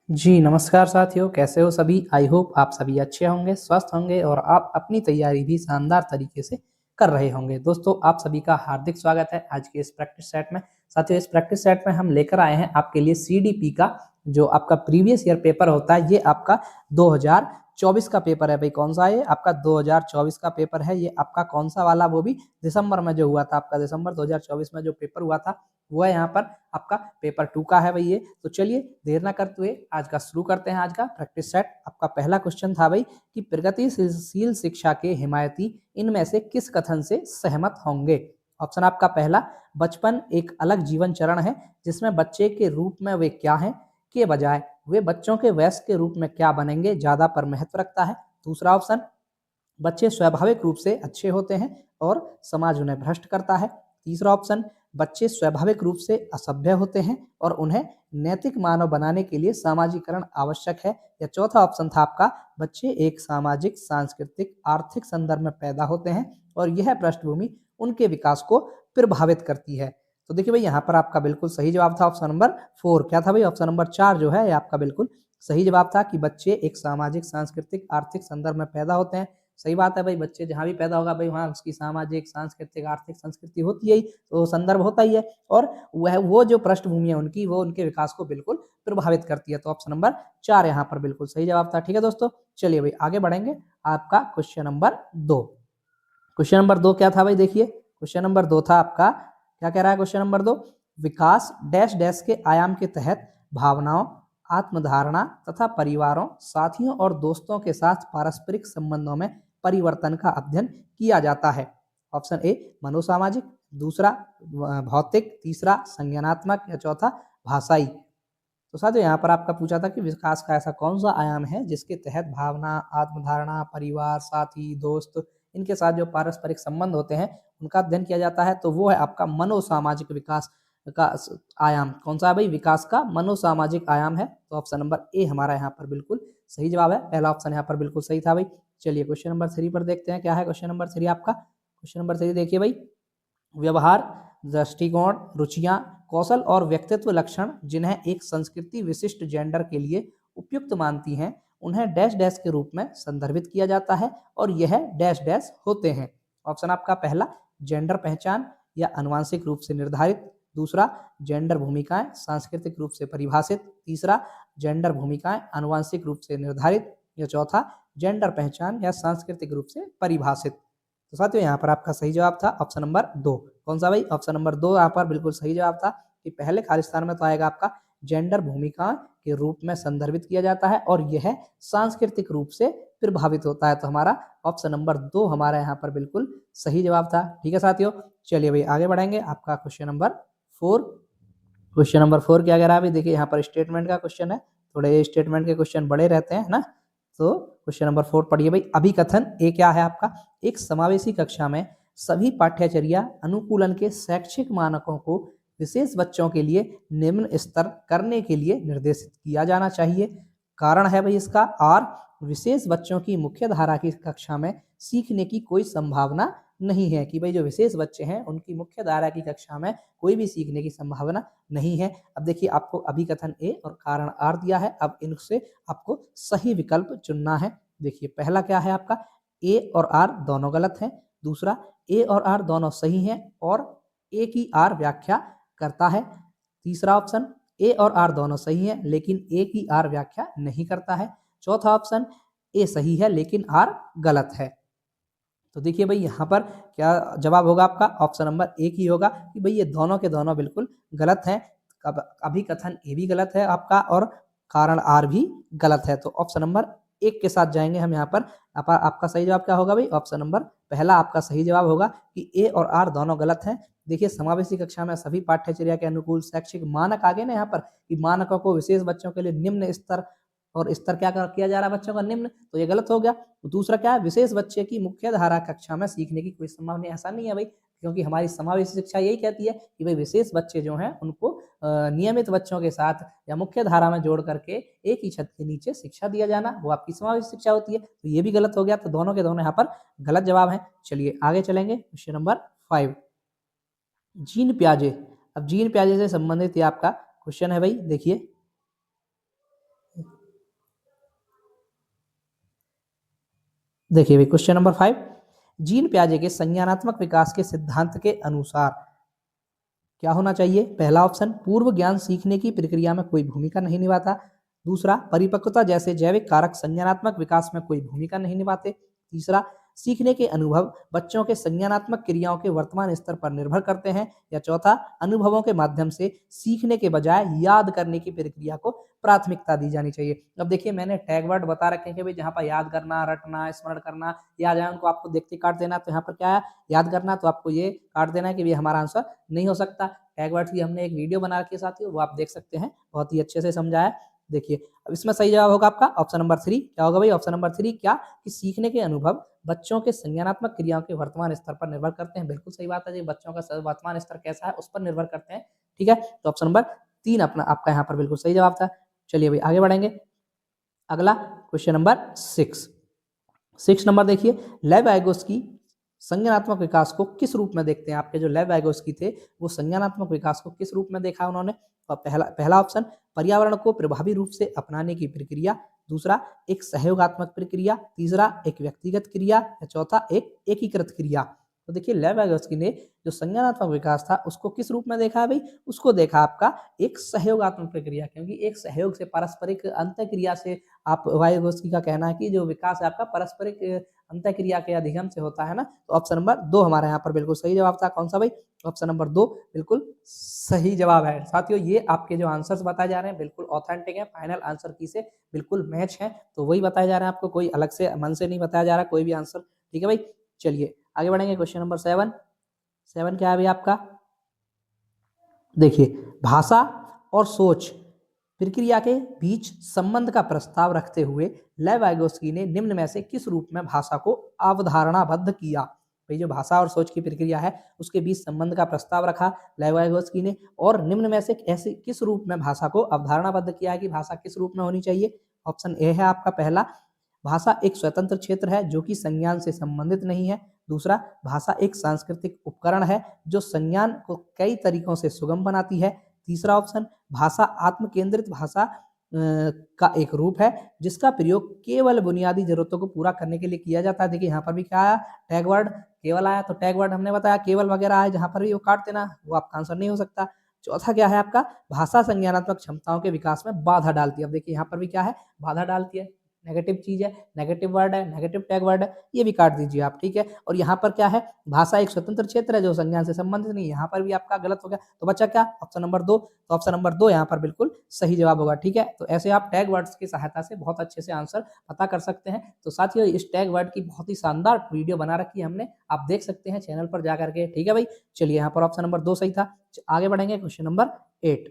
जी, नमस्कार साथियों, कैसे हो सभी? आई होप आप सभी अच्छे होंगे, स्वस्थ होंगे और आप अपनी तैयारी भी शानदार तरीके से कर रहे होंगे। दोस्तों, आप सभी का हार्दिक स्वागत है आज के इस प्रैक्टिस सेट में। साथियों, इस प्रैक्टिस सेट में हम लेकर आए हैं आपके लिए सीडीपी का जो आपका प्रीवियस ईयर पेपर होता है, ये आपका 2024 का पेपर है। भाई कौन-सा है ये? आपका 2024 का पेपर है। ये आपका कौन-सा वाला? वो भी दिसंबर में जो हुआ था, आपका दिसंबर 2024 में जो पेपर हुआ था, वो है यहाँ पर आपका पेपर 2 का है भाई ये। तो चलिए देर ना करते हुए आज का शुरू करते हैं। आज का प्रैक्टिस सेट आपका पहला क्वेश्चन था भाई कि प्रगतिशील शिक्षा के हिमायती इनमें से किस कथन से सहमत होंगे? ऑप्शन आपका पहला, बचपन एक अलग जीवन चरण है जिसमें बच्चे के रूप में वे क्या हैं के बजाय वे बच्चों के वयस्क के रूप में क्या बनेंगे ज्यादा पर महत्व रखता है। दूसरा ऑप्शन, बच्चे स्वाभाविक रूप से अच्छे होते हैं और समाज उन्हें भ्रष्ट करता है। तीसरा ऑप्शन, बच्चे स्वाभाविक रूप से असभ्य होते हैं और उन्हें नैतिक मानव बनाने के लिए सामाजिकरण आवश्यक है। या चौथा ऑप्शन था आपका, बच्चे एक सामाजिक, सांस्कृतिक, आर्थिक संदर्भ में पैदा होते हैं और यह पृष्ठभूमि उनके विकास को प्रभावित करती है। तो देखिए भाई यहाँ पर आपका बिल्कुल सही जवाब था ऑप्शन नंबर 4। क्या था भाई? ऑप्शन नंबर 4 जो है ये आपका बिल्कुल सही जवाब था कि बच्चे एक सामाजिक, सांस्कृतिक, आर्थिक संदर्भ में पैदा होते हैं। सही बात है भाई, बच्चे जहाँ भी पैदा होगा भाई वहाँ उसकी सामाजिक, सांस्कृतिक, आर्थिक संस्कृति होती है ही, तो संदर्भ होता ही है और वह वो जो पृष्ठभूमि है उनकी, वो उनके विकास को बिल्कुल प्रभावित करती है। तो ऑप्शन नंबर 4 यहाँ पर बिल्कुल सही जवाब था। ठीक है दोस्तों, चलिए भाई आगे बढ़ेंगे। आपका क्वेश्चन नंबर 2। क्वेश्चन नंबर 2 क्या था भाई? देखिए क्वेश्चन नंबर 2 था आपका, क्या कह रहा है क्वेश्चन नंबर 2? विकास डैश डैश के आयाम के तहत भावनाओं, आत्मधारणा तथा परिवारों, साथियों और दोस्तों के साथ पारस्परिक संबंधों में परिवर्तन का अध्ययन किया जाता है। ऑप्शन ए मनोसामाजिक, दूसरा भौतिक, तीसरा संज्ञानात्मक या चौथा भाषाई। तो साथियों यहाँ पर आपका पूछा था कि विकास का ऐसा कौन सा आयाम है जिसके तहत भावना, आत्मधारणा, परिवार, साथी, दोस्त, इनके साथ जो पारस्परिक संबंध होते हैं उनका अध्ययन किया जाता है। तो वो है आपका मनोसामाजिक विकास का आयाम। कौन सा है भाई? विकास का मनोसामाजिक आयाम है। तो ऑप्शन नंबर ए हमारा यहाँ पर बिल्कुल सही जवाब है। पहला ऑप्शन यहाँ पर बिल्कुल सही था भाई। चलिए क्वेश्चन नंबर 3 पर देखते हैं क्या है क्वेश्चन नंबर 3 आपका। क्वेश्चन नंबर 3 देखिए भाई, व्यवहार, दृष्टिकोण, रुचियां, कौशल और व्यक्तित्व लक्षण जिन्हें एक संस्कृति विशिष्ट जेंडर के लिए उपयुक्त मानती हैं उन्हें डैश डैश के रूप में संदर्भित किया जाता है और यह डैश डैश होते हैं। ऑप्शन आपका पहला, जेंडर पहचान या अनुवांशिक रूप से निर्धारित। दूसरा, जेंडर भूमिकाएं सांस्कृतिक रूप से परिभाषित। तीसरा, जेंडर भूमिकाएं अनुवांशिक रूप से निर्धारित। या चौथा, जेंडर पहचान या सांस्कृतिक रूप से परिभाषित। तो साथियों यहाँ पर आपका सही जवाब था ऑप्शन नंबर 2। कौन सा भाई? ऑप्शन नंबर 2 यहाँ पर बिल्कुल सही जवाब था कि पहले खाली स्थान में तो आएगा आपका जेंडर भूमिका के रूप में संदर्भित किया जाता है और यह सांस्कृतिक रूप से प्रभावित होता है। तो हमारा ऑप्शन नंबर 2 हमारा यहाँ पर बिल्कुल सही जवाब था। ठीक है साथियों, चलिए भाई आगे बढ़ेंगे। आपका क्वेश्चन नंबर 4। क्वेश्चन नंबर 4 क्या कह रहा है भाई? देखिए यहाँ पर स्टेटमेंट का क्वेश्चन है, थोड़े स्टेटमेंट के क्वेश्चन बड़े रहते हैं ना। तो क्वेश्चन नंबर 4 पढ़िए भाई। अभिकथन ए क्या है आपका? एक समावेशी कक्षा में सभी पाठ्यचर्या अनुकूलन के शैक्षिक मानकों को विशेष बच्चों के लिए निम्न स्तर करने के लिए निर्देशित किया जाना चाहिए। कारण है भाई इसका आर, विशेष बच्चों की मुख्य धारा की कक्षा में सीखने की कोई संभावना नहीं है। कि भाई जो विशेष बच्चे हैं उनकी मुख्य धारा की कक्षा में कोई भी सीखने की संभावना नहीं है। अब देखिए आपको अभिकथन ए और कारण आर दिया है, अब इनसे आपको सही विकल्प चुनना है। देखिए पहला क्या है आपका, ए और आर दोनों गलत हैं। दूसरा, ए और आर दोनों सही हैं और ए की आर व्याख्या करता है। तीसरा ऑप्शन, ए और आर दोनों सही हैं लेकिन ए की आर व्याख्या नहीं करता है। चौथा ऑप्शन, ए सही है लेकिन आर गलत है। तो देखिए भाई यहाँ पर क्या जवाब होगा आपका? ऑप्शन नंबर ए ही होगा कि भाई ये दोनों के दोनों बिल्कुल गलत हैं। अभिकथन ए भी गलत है आपका और कारण आर भी गलत है। तो ऑप्शन नंबर 1 के साथ जाएंगे हम यहाँ पर। आपका सही जवाब क्या होगा भाई? ऑप्शन नंबर पहला आपका सही जवाब होगा कि ए और आर दोनों गलत हैं। देखिए समावेशी कक्षा में सभी पाठ्यचर्या के अनुकूल शैक्षिक मानक आगे ना यहाँ पर कि मानकों को विशेष बच्चों के लिए निम्न स्तर, और स्तर क्या किया जा रहा है बच्चों का? निम्न। तो ये गलत हो गया। तो दूसरा क्या है? विशेष बच्चे की मुख्य धारा कक्षा में सीखने की कोई संभावना ऐसा नहीं है भाई, क्योंकि हमारी समावेशी शिक्षा यही कहती है कि भाई विशेष बच्चे जो हैं उनको नियमित बच्चों के साथ या मुख्य धारा में जोड़ करके एक ही छत के नीचे शिक्षा दिया जाना, वो आपकी समावेशी शिक्षा होती है। तो ये भी गलत हो गया। तो दोनों के दोनों यहाँ पर गलत जवाब है। चलिए आगे चलेंगे। क्वेश्चन नंबर 5, जीन पियाजे। अब जीन पियाजे से संबंधित ये आपका क्वेश्चन है भाई। देखिए देखिए भाई क्वेश्चन नंबर 5, जीन पियाजे के संज्ञानात्मक विकास के सिद्धांत के अनुसार क्या होना चाहिए? पहला ऑप्शन, पूर्व ज्ञान सीखने की प्रक्रिया में कोई भूमिका नहीं निभाता। दूसरा, परिपक्वता जैसे जैविक कारक संज्ञानात्मक विकास में कोई भूमिका नहीं निभाते। तीसरा, सीखने के अनुभव बच्चों के संज्ञानात्मक क्रियाओं के वर्तमान स्तर पर निर्भर करते हैं। या चौथा, अनुभवों के माध्यम से सीखने के बजाय याद करने की प्रक्रिया को प्राथमिकता दी जानी चाहिए। अब देखिए मैंने टैग वर्ड बता रखे हैं कि भाई जहाँ पर याद करना, रटना, स्मरण करना, याद आया उनको आपको देखते काट देना। तो यहाँ पर क्या है, याद करना, तो आपको ये काट देना है कि ये हमारा आंसर नहीं हो सकता। टैग वर्ड की हमने एक वीडियो बना रखी है साथियों, वो आप देख सकते हैं, बहुत ही अच्छे से समझाया। देखिए अब इसमें सही जवाब होगा आपका ऑप्शन नंबर 3। क्या होगा भाई ऑप्शन नंबर 3? क्या कि सीखने के अनुभव बच्चों के संज्ञानात्मक क्रियाओं के वर्तमान स्तर पर निर्भर करते हैं। बिल्कुल सही बात है जी, बच्चों का वर्तमान स्तर कैसा है उस पर निर्भर करते हैं। ठीक है, तो ऑप्शन नंबर 3 अपना आपका यहाँ पर बिल्कुल सही जवाब था। चलिए भाई आगे बढ़ेंगे। अगला क्वेश्चन नंबर 6 नंबर देखिए, लेव वाइगोत्स्की संज्ञानात्मक विकास को किस रूप में देखते हैं? आपके जो लेव वाइगोत्स्की थे वो संज्ञानात्मक विकास को किस रूप में देखा उन्होंने? तो पहला ऑप्शन, पर्यावरण को प्रभावी रूप से अपनाने की प्रक्रिया। दूसरा, एक सहयोगात्मक प्रक्रिया। तीसरा, एक व्यक्तिगत क्रिया। या चौथा, एक एकीकृत क्रिया। तो देखिए लेव वाइगोत्स्की ने जो संज्ञानात्मक विकास था उसको किस रूप में देखा है भाई? उसको देखा आपका एक सहयोगात्मक प्रक्रिया, क्योंकि एक सहयोग से, पारस्परिक अंतःक्रिया से, आप वाइगोत्स्की का कहना है कि जो विकास है आपका पारस्परिक अंतःक्रिया के अधिगम से होता है ना। तो ऑप्शन नंबर 2 हमारा यहाँ पर बिल्कुल सही जवाब था। कौन सा भाई? ऑप्शन नंबर 2 बिल्कुल सही जवाब है। साथियों ये आपके जो आंसर्स बताए जा रहे हैं बिल्कुल ऑथेंटिक है, फाइनल आंसर की से बिल्कुल मैच है, तो वही बताए जा रहे हैं आपको, कोई अलग से मन से नहीं बताया जा रहा कोई भी आंसर। ठीक है भाई, चलिए आगे बढ़ेंगे। क्वेश्चन नंबर 7 क्या है भाई आपका? देखिए, भाषा और सोच प्रक्रिया के बीच संबंध का प्रस्ताव रखते हुए लेव वाइगोत्स्की ने निम्न में से किस रूप में भाषा को अवधारणाबद्ध किया? भाई जो भाषा और सोच की प्रक्रिया है उसके बीच संबंध का प्रस्ताव रखा लेव वाइगोत्स्की ने, और निम्न में से ऐसे किस रूप में भाषा को अवधारणाबद्ध किया है कि भाषा किस रूप में होनी चाहिए? ऑप्शन ए है आपका पहला, भाषा एक स्वतंत्र क्षेत्र है जो कि संज्ञान से संबंधित नहीं है। दूसरा, भाषा एक सांस्कृतिक उपकरण है जो संज्ञान को कई तरीकों से सुगम बनाती है। तीसरा ऑप्शन, भाषा आत्म केंद्रित भाषा का एक रूप है जिसका प्रयोग केवल बुनियादी जरूरतों को पूरा करने के लिए किया जाता है। देखिए यहाँ पर भी क्या आया, टैग वर्ड केवल आया, तो टैग वर्ड हमने बताया केवल वगैरह आया, जहां पर भी वो काट देना, वो आपका आंसर नहीं हो सकता। चौथा क्या है आपका, भाषा संज्ञानात्मक क्षमताओं के विकास में बाधा डालती है। अब देखिए यहाँ पर भी क्या है, बाधा डालती है, नेगेटिव चीज है, नेगेटिव वर्ड है, नेगेटिव टैग वर्ड है, ये भी काट दीजिए आप। ठीक है, और यहाँ पर क्या है, भाषा एक स्वतंत्र क्षेत्र है जो संज्ञान से संबंधित नहीं, यहाँ पर भी आपका गलत हो गया। तो बच्चा क्या, ऑप्शन नंबर 2। तो ऑप्शन नंबर 2 यहाँ पर बिल्कुल सही जवाब होगा। ठीक है, तो ऐसे आप टैग वर्ड्स की सहायता से बहुत अच्छे से आंसर पता कर सकते हैं। तो साथियों इस टैग वर्ड की बहुत ही शानदार वीडियो बना रखी है हमने, आप देख सकते हैं चैनल पर जाकर के। ठीक है भाई, चलिए यहाँ पर ऑप्शन नंबर 2 सही था। आगे बढ़ेंगे क्वेश्चन नंबर 8।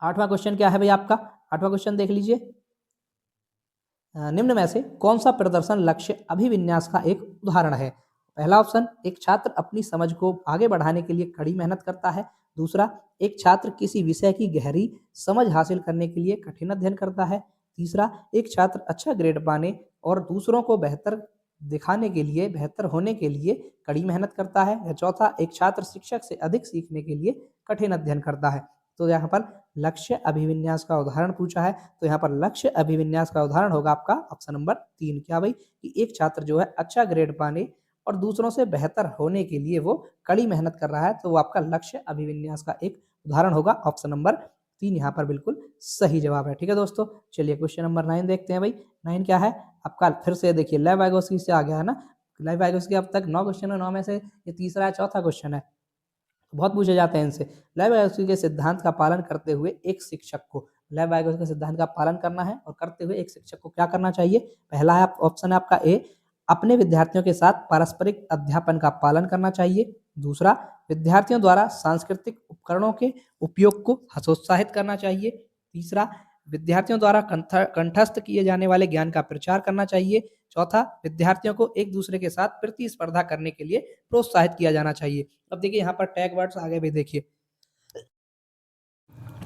8वां क्वेश्चन क्या है भाई आपका? 8वां क्वेश्चन देख लीजिए, निम्न में से कौन सा प्रदर्शन लक्ष्य अभिविन्यास का एक उदाहरण है? पहला ऑप्शन, एक छात्र अपनी समझ को आगे बढ़ाने के लिए कड़ी मेहनत करता है। दूसरा, एक छात्र किसी विषय की गहरी समझ हासिल करने के लिए कठिन अध्ययन करता है। तीसरा, एक छात्र अच्छा ग्रेड पाने और दूसरों को बेहतर दिखाने के लिए, बेहतर होने के लिए कड़ी मेहनत करता है। या चौथा, एक छात्र शिक्षक से अधिक सीखने के लिए कठिन अध्ययन करता है। तो यहाँ पर लक्ष्य अभिविन्यास का उदाहरण पूछा है, तो यहाँ पर लक्ष्य अभिविन्यास का उदाहरण होगा आपका ऑप्शन नंबर 3। क्या भाई, कि एक छात्र जो है अच्छा ग्रेड पाने और दूसरों से बेहतर होने के लिए वो कड़ी मेहनत कर रहा है, तो वो आपका लक्ष्य अभिविन्यास का एक उदाहरण होगा। ऑप्शन नंबर 3 यहाँ पर बिल्कुल सही जवाब है। ठीक है दोस्तों, चलिए क्वेश्चन नंबर 9 देखते हैं भाई। 9 क्या है आपका? फिर से देखिए लेव वाइगोत्स्की से आ गया है ना, लेव वाइगोत्स्की अब तक 9 क्वेश्चन है, 9 में से ये तीसरा है, चौथा क्वेश्चन है, बहुत पूछे जाते हैं इनसे। लेव वाइगोत्स्की के सिद्धांत का पालन करते हुए एक शिक्षक को, लेव वाइगोत्स्की के सिद्धांत का पालन करना है और करते हुए एक शिक्षक को क्या करना चाहिए? पहला है ऑप्शन है आपका ए, अपने विद्यार्थियों के साथ पारस्परिक अध्यापन का पालन करना चाहिए। दूसरा, विद्यार्थियों द्वारा सांस्कृतिक उपकरणों के उपयोग को हतोत्साहित करना चाहिए। तीसरा, विद्यार्थियों द्वारा कंठस्थ किए जाने वाले ज्ञान का प्रचार करना चाहिए। चौथा, विद्यार्थियों को एक दूसरे के साथ प्रतिस्पर्धा करने के लिए प्रोत्साहित किया जाना चाहिए। अब देखिए यहाँ पर टैग वर्ड्स आ गए भी, देखिए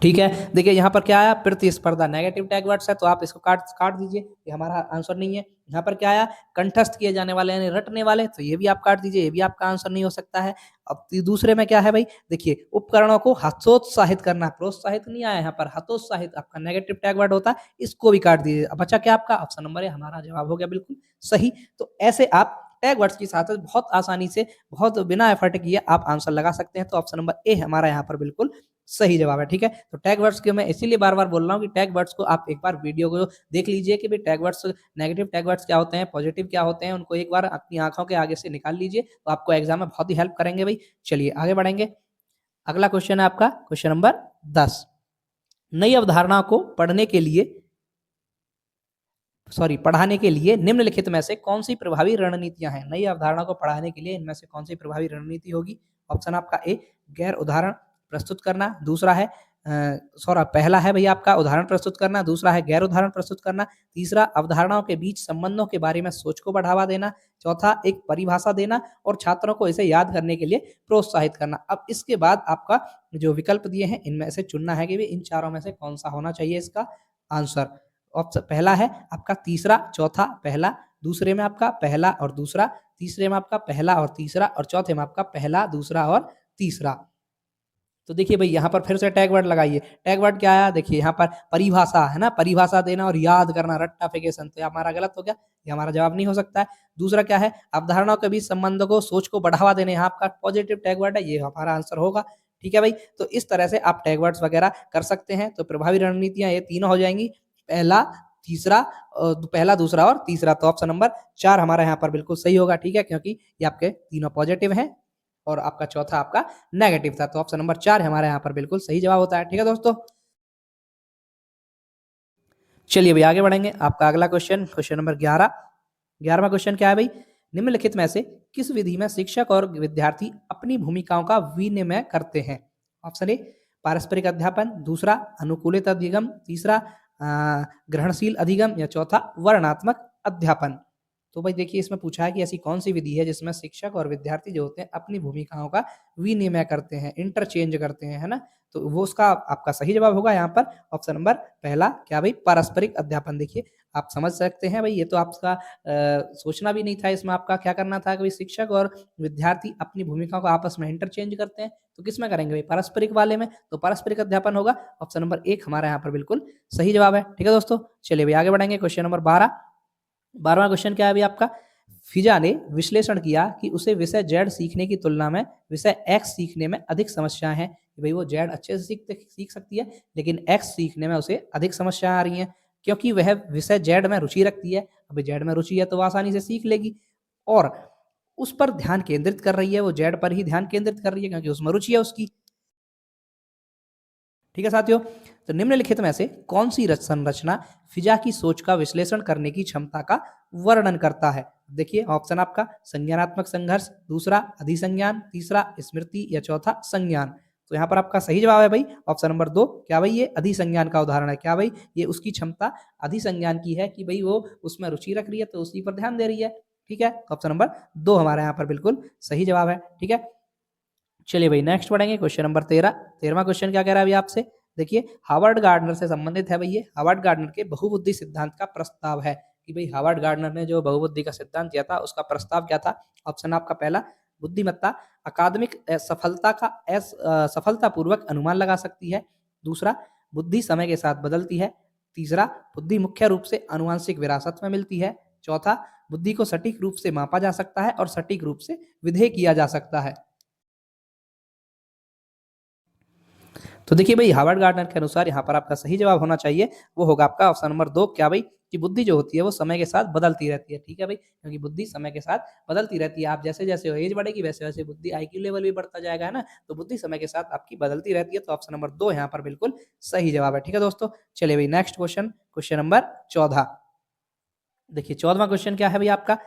ठीक है, देखिए यहाँ पर क्या आया, प्रतिस्पर्धा नेगेटिव टैग वर्ड्स है, तो आप इसको काट काट दीजिए, ये हमारा आंसर नहीं है। यहाँ पर क्या आया, कंठस्थ किए जाने वाले यानी रटने वाले, तो ये भी आप काट दीजिए, ये भी आपका आंसर नहीं हो सकता है। अब दूसरे में क्या है भाई, देखिए उपकरणों को हतोत्साहित करना, प्रोत्साहित नहीं आया यहाँ पर, हतोत्साहित आपका नेगेटिव टैग वर्ड होता है, इसको भी काट दीजिए। अब बचा क्या आपका, ऑप्शन नंबर ए हमारा जवाब हो गया बिल्कुल सही। तो ऐसे आप टैग वर्ड्स की साथ बहुत आसानी से, बहुत बिना एफर्ट किए आप आंसर लगा सकते हैं। तो ऑप्शन नंबर ए हमारा यहाँ पर बिल्कुल सही जवाब है। ठीक है, तो टैग वर्ड्स के मैं इसीलिए बार बार बोल रहा हूँ कि टैग वर्ड्स को आप एक बार वीडियो को देख लीजिए कि भाई tag words, negative tag words क्या होते हैं, पॉजिटिव क्या होते हैं, उनको एक बार अपनी आंखों के आगे से निकाल लीजिए, तो आपको एग्जाम में बहुत ही हेल्प करेंगे भाई। चलिए आगे बढ़ेंगे। अगला क्वेश्चन है आपका क्वेश्चन नंबर 10। नई अवधारणा को पढ़ाने के लिए निम्नलिखित में से कौन सी प्रभावी रणनीतियां हैं। नई अवधारणा को पढ़ाने के लिए इनमें से कौन सी प्रभावी रणनीति होगी। ऑप्शन आपका ए, गैर उदाहरण प्रस्तुत करना, दूसरा है पहला है भैया आपका उदाहरण प्रस्तुत करना, दूसरा है गैर उदाहरण प्रस्तुत करना, तीसरा अवधारणाओं के बीच संबंधों के बारे में सोच को बढ़ावा देना, चौथा एक परिभाषा देना और छात्रों को इसे याद करने के लिए प्रोत्साहित करना। अब इसके बाद आपका जो विकल्प दिए हैं इनमें से चुनना है कि इन चारों में से कौन सा होना चाहिए इसका आंसर। ऑप्शन पहला है आपका तीसरा, चौथा पहला, दूसरे में आपका पहला और दूसरा, तीसरे में आपका पहला और तीसरा और चौथे में आपका पहला, दूसरा और तीसरा। तो देखिए भाई यहाँ पर फिर से टैग वर्ड लगाइए। टैग वर्ड क्या आया, देखिए यहाँ पर परिभाषा है ना, परिभाषा देना और याद करना, रट्टाफिकेशन, तो हमारा गलत हो गया, ये हमारा जवाब नहीं हो सकता है। दूसरा क्या है, अवधारणाओं के बीच संबंधों को, सोच को बढ़ावा देने, यहाँ आपका पॉजिटिव टैग वर्ड है, ये हमारा आंसर होगा। ठीक है भाई, तो इस तरह से आप टैग वर्ड्स वगैरह कर सकते हैं। तो प्रभावी रणनीतियां ये तीनों हो जाएंगी, पहला, तीसरा, पहला, दूसरा और तीसरा। तो ऑप्शन नंबर 4 हमारा यहाँ पर बिल्कुल सही होगा। ठीक है, क्योंकि ये आपके तीनों पॉजिटिव हैं और आपका चौथा आपका नेगेटिव था। तो ऑप्शन नंबर 4 हमारे यहाँ पर बिल्कुल सही जवाब होता है। ठीक है दोस्तों, चलिए अभी आगे बढ़ेंगे। आपका अगला क्वेश्चन, क्वेश्चन नंबर 11। 11वां क्वेश्चन क्या है भाई, निम्नलिखित में से किस विधि में शिक्षक और विद्यार्थी अपनी भूमिकाओं का विनिमय करते हैं। ऑप्शन ए, पारस्परिक अध्यापन, दूसरा अनुकूलित अधिगम, तीसरा ग्रहणशील अधिगम या चौथा वर्णात्मक अध्यापन। तो भाई देखिए इसमें पूछा है कि ऐसी कौन सी विधि है जिसमें शिक्षक और विद्यार्थी जो होते हैं अपनी भूमिकाओं का विनिमय करते हैं, इंटरचेंज करते हैं, है ना। तो वो उसका आपका सही जवाब होगा यहाँ पर ऑप्शन नंबर पहला, क्या भाई, पारस्परिक अध्यापन। देखिए आप समझ सकते हैं भाई, ये तो आपका सोचना भी नहीं था, इसमें आपका क्या करना था कि शिक्षक और विद्यार्थी अपनी भूमिकाओं को आपस में इंटरचेंज करते हैं, तो किस में करेंगे भाई, पारस्परिक वाले में। तो पारस्परिक अध्यापन होगा, ऑप्शन नंबर 1 हमारा यहाँ पर बिल्कुल सही जवाब है। ठीक है दोस्तों, चलिए भाई आगे बढ़ेंगे। Question number 12। 12वां क्वेश्चन क्या है अभी आपका, फिजा ने विश्लेषण किया कि उसे विषय जेड सीखने की तुलना में विषय एक्स सीखने में अधिक समस्याएं हैं। भाई वो जेड अच्छे से सीख सकती है, लेकिन एक्स सीखने में उसे अधिक समस्याएं आ रही हैं, क्योंकि वह विषय जेड में रुचि रखती है। अभी जेड में रुचि है तो वो आसानी से सीख लेगी, और उस पर ध्यान केंद्रित कर रही है, वो जेड पर ही ध्यान केंद्रित कर रही है क्योंकि उसमें रुचि है उसकी। ठीक है साथियों, तो निम्नलिखित में से कौन सी संरचना फिजा की सोच का विश्लेषण करने की क्षमता का वर्णन करता है। देखिए ऑप्शन आपका संज्ञानात्मक संघर्ष, दूसरा अधिसंज्ञान, तीसरा स्मृति या चौथा संज्ञान। तो यहाँ पर आपका सही जवाब है भाई ऑप्शन नंबर 2। क्या भाई, ये अधिसंज्ञान का उदाहरण है। क्या भाई, ये उसकी क्षमता अधिसंज्ञान की है कि भाई वो उसमें रुचि रख रही है तो उसी पर ध्यान दे रही है। ठीक है, ऑप्शन नंबर 2 हमारे यहाँ पर बिल्कुल सही जवाब है। ठीक है, चलिए भाई नेक्स्ट बढ़ेंगे। Question number 13। 13वां क्वेश्चन क्या कह रहा है अभी आपसे, देखिए हार्वर्ड गार्डनर से संबंधित है भाई। ये हार्वर्ड गार्डनर के बहुबुद्धि सिद्धांत का प्रस्ताव है कि भाई हार्वर्ड गार्डनर ने जो बहुबुद्धि का सिद्धांत दिया था उसका प्रस्ताव क्या था। ऑप्शन आपका पहला, बुद्धिमत्ता अकादमिक सफलता का सफलतापूर्वक अनुमान लगा सकती है, दूसरा बुद्धि समय के साथ बदलती है, तीसरा बुद्धि मुख्य रूप से अनुवांशिक विरासत में मिलती है, चौथा बुद्धि को सटीक रूप से मापा जा सकता है और सटीक रूप से विधेय किया जा सकता है। तो देखिए भाई हार्वर्ड गार्डनर के अनुसार यहाँ पर आपका सही जवाब होना चाहिए, वो होगा आपका ऑप्शन नंबर 2। क्या भाई, कि बुद्धि जो होती है वो समय के साथ बदलती रहती है। ठीक है भाई, क्योंकि बुद्धि समय के साथ बदलती रहती है, आप जैसे जैसे एज बढ़ेगी वैसे वैसे बुद्धि आईक्यू लेवल भी बढ़ता जाएगा, है ना। तो बुद्धि समय के साथ आपकी बदलती रहती है, तो ऑप्शन नंबर 2 यहाँ पर बिल्कुल सही जवाब है। ठीक है दोस्तों, चलिए भाई नेक्स्ट क्वेश्चन, क्वेश्चन नंबर 14। देखिए 14वां क्वेश्चन क्या है भाई आपका,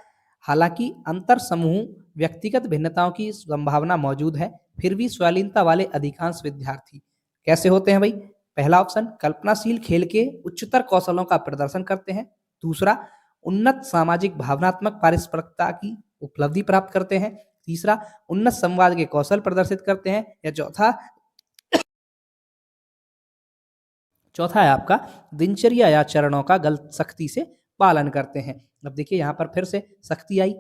हालांकि अंतर समूह व्यक्तिगत भिन्नताओं की संभावना मौजूद है, फिर भी स्वलीनता वाले अधिकांश विद्यार्थी कैसे होते हैं भाई। पहला ऑप्शन, कल्पनाशील खेल के उच्चतर कौशलों का प्रदर्शन करते हैं, दूसरा उन्नत सामाजिक भावनात्मक पारस्परिकता की उपलब्धि प्राप्त करते हैं, तीसरा उन्नत संवाद के कौशल प्रदर्शित करते हैं, या चौथा चौथा है आपका दिनचर्या या चरणों का गलत सख्ती से पालन करते हैं। अब देखिए यहाँ पर फिर से सख्ती आई,